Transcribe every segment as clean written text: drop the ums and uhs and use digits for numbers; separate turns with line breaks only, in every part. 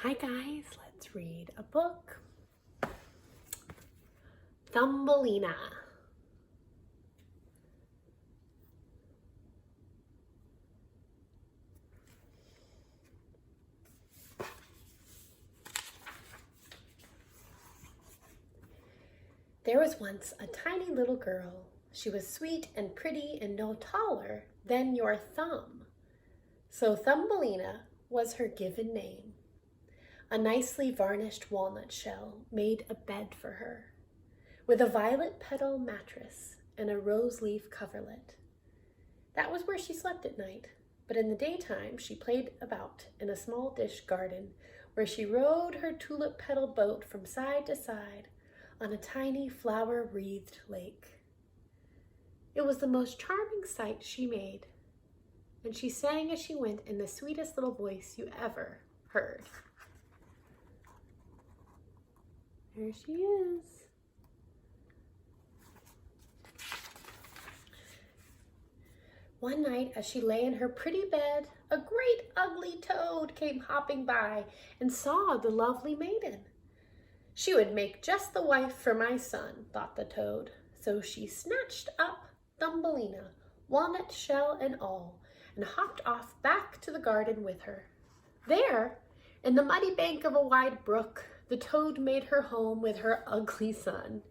Hi guys, let's read a book. Thumbelina. There was once a tiny little girl. She was sweet and pretty and no taller than your thumb. So Thumbelina was her given name. A nicely varnished walnut shell made a bed for her, with a violet petal mattress and a rose leaf coverlet. That was where she slept at night, but in the daytime she played about in a small dish garden where she rowed her tulip petal boat from side to side on a tiny flower-wreathed lake. It was the most charming sight she made, and she sang as she went in the sweetest little voice you ever heard. There she is. One night, as she lay in her pretty bed, a great ugly toad came hopping by and saw the lovely maiden. She would make just the wife for my son, thought the toad. So she snatched up Thumbelina, walnut shell and all, and hopped off back to the garden with her. There, in the muddy bank of a wide brook, the toad made her home with her ugly son.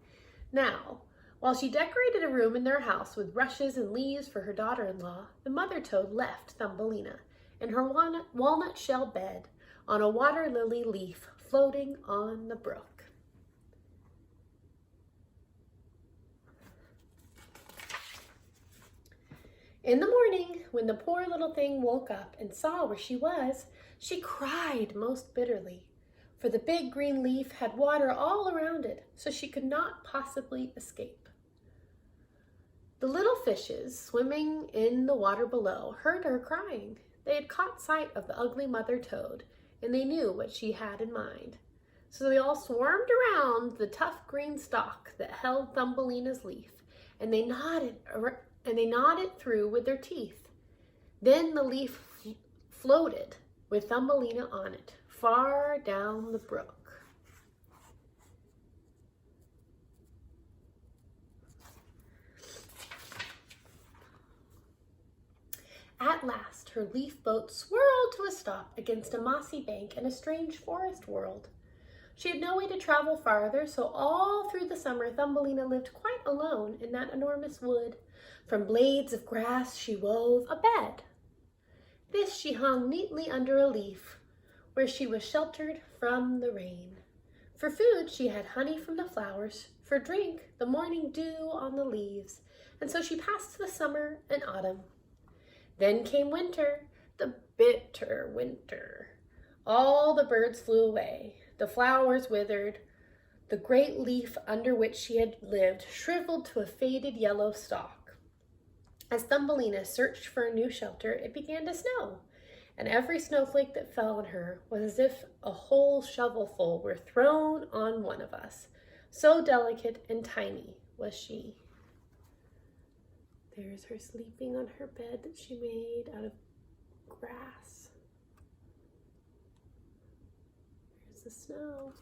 Now, while she decorated a room in their house with rushes and leaves for her daughter-in-law, the mother toad left Thumbelina in her walnut shell bed on a water lily leaf floating on the brook. In the morning, when the poor little thing woke up and saw where she was, she cried most bitterly, for the big green leaf had water all around it, so she could not possibly escape. The little fishes swimming in the water below heard her crying. They had caught sight of the ugly mother toad, and they knew what she had in mind. So they all swarmed around the tough green stalk that held Thumbelina's leaf, and they gnawed it through with their teeth. Then the leaf floated with Thumbelina on it, far down the brook. At last, her leaf boat swirled to a stop against a mossy bank in a strange forest world. She had no way to travel farther, so all through the summer, Thumbelina lived quite alone in that enormous wood. From blades of grass, she wove a bed. This she hung neatly under a leaf, where she was sheltered from the rain. For food, she had honey from the flowers. For drink, the morning dew on the leaves. And so she passed the summer and autumn. Then came winter, the bitter winter. All the birds flew away. The flowers withered. The great leaf under which she had lived shriveled to a faded yellow stalk. As Thumbelina searched for a new shelter, it began to snow, and every snowflake that fell on her was as if a whole shovelful were thrown on one of us. So delicate and tiny was she. There's her sleeping on her bed that she made out of grass. There's the snow.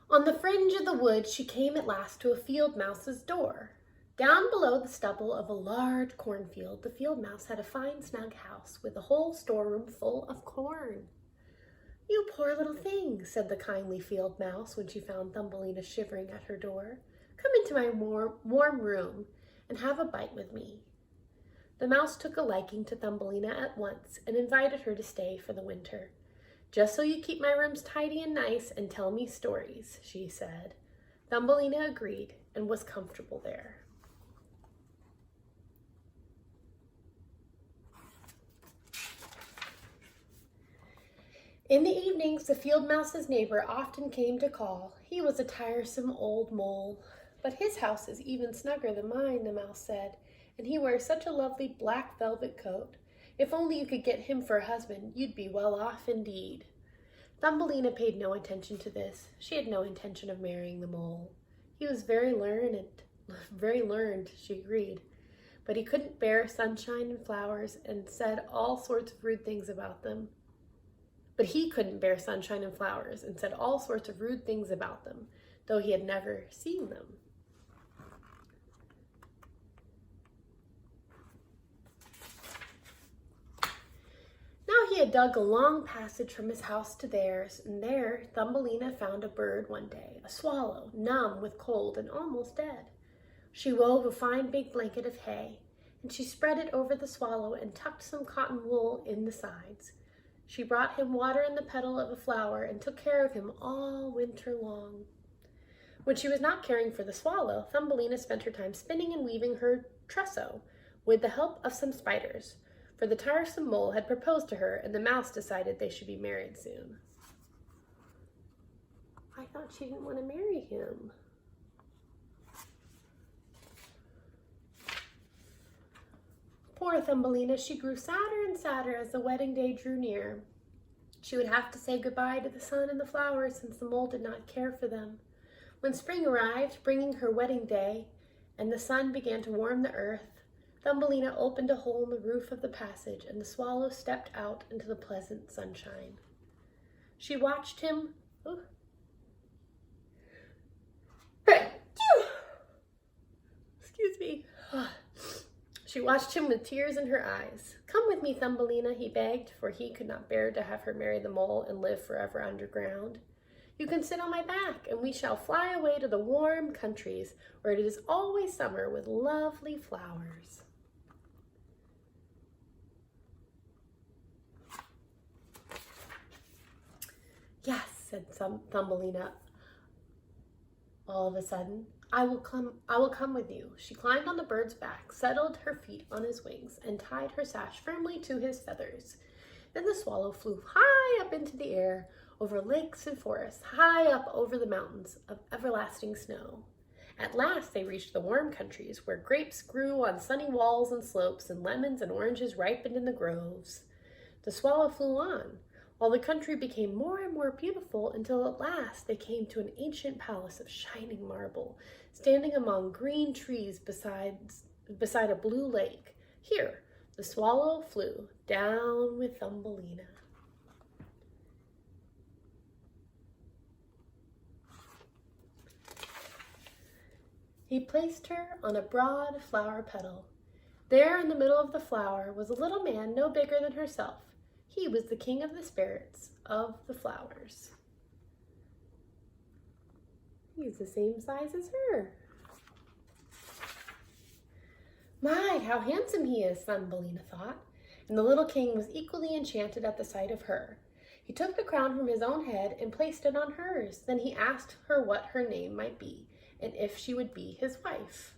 On the fringe of the wood, she came at last to a field mouse's door. Down below the stubble of a large cornfield, the field mouse had a fine snug house with a whole storeroom full of corn. "You poor little thing," said the kindly field mouse when she found Thumbelina shivering at her door. "Come into my warm room and have a bite with me." The mouse took a liking to Thumbelina at once and invited her to stay for the winter. "Just so you keep my rooms tidy and nice and tell me stories," she said. Thumbelina agreed and was comfortable there. In the evenings, the field mouse's neighbor often came to call. He was a tiresome old mole. "But his house is even snugger than mine," the mouse said, "and he wears such a lovely black velvet coat. If only you could get him for a husband, you'd be well off indeed." Thumbelina paid no attention to this. She had no intention of marrying the mole. He was very learned, she agreed. but he couldn't bear sunshine and flowers and said all sorts of rude things about them. But he couldn't bear sunshine and flowers and said all sorts of rude things about them, though he had never seen them. Now he had dug a long passage from his house to theirs, and there Thumbelina found a bird one day, a swallow, numb with cold and almost dead. She wove a fine big blanket of hay, and she spread it over the swallow and tucked some cotton wool in the sides. She brought him water in the petal of a flower and took care of him all winter long. When she was not caring for the swallow, Thumbelina spent her time spinning and weaving her trousseau with the help of some spiders, for the tiresome mole had proposed to her and the mouse decided they should be married soon. I thought she didn't want to marry him. Poor Thumbelina, she grew sadder and sadder as the wedding day drew near. She would have to say goodbye to the sun and the flowers since the mole did not care for them. When spring arrived, bringing her wedding day, and the sun began to warm the earth, Thumbelina opened a hole in the roof of the passage, and the swallow stepped out into the pleasant sunshine. She watched him. Excuse me. She watched him with tears in her eyes. "Come with me, Thumbelina," he begged, for he could not bear to have her marry the mole and live forever underground. "You can sit on my back, and we shall fly away to the warm countries, where it is always summer with lovely flowers." "Yes," said Thumbelina all of a sudden. I will come with you." She climbed on the bird's back, settled her feet on his wings, and tied her sash firmly to his feathers. Then the swallow flew high up into the air, over lakes and forests, high up over the mountains of everlasting snow. At last they reached the warm countries, where grapes grew on sunny walls and slopes, and lemons and oranges ripened in the groves. The swallow flew on, while the country became more and more beautiful, until at last they came to an ancient palace of shining marble, standing among green trees beside a blue lake. Here the swallow flew down with Thumbelina. He placed her on a broad flower petal. There in the middle of the flower was a little man no bigger than herself. He was the king of the spirits of the flowers. He's the same size as her. My, how handsome he is, Thumbelina thought, and the little king was equally enchanted at the sight of her. He took the crown from his own head and placed it on hers. Then he asked her what her name might be, and if she would be his wife.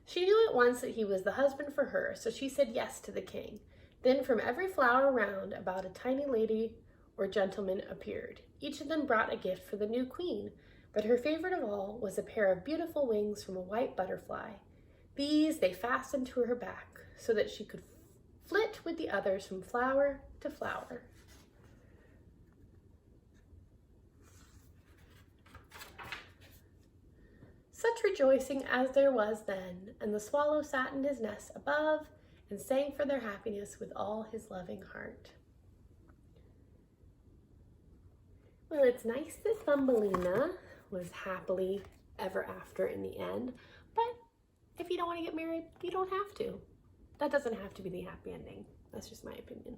She knew at once that he was the husband for her, so she said yes to the king. Then from every flower round about a tiny lady or gentleman appeared. Each of them brought a gift for the new queen, but her favorite of all was a pair of beautiful wings from a white butterfly. These they fastened to her back so that she could flit with the others from flower to flower. Such rejoicing as there was then, and the swallow sat in his nest above and sang for their happiness with all his loving heart. Well, it's nice that Thumbelina was happily ever after in the end, but if you don't want to get married, you don't have to. That doesn't have to be the happy ending. That's just my opinion.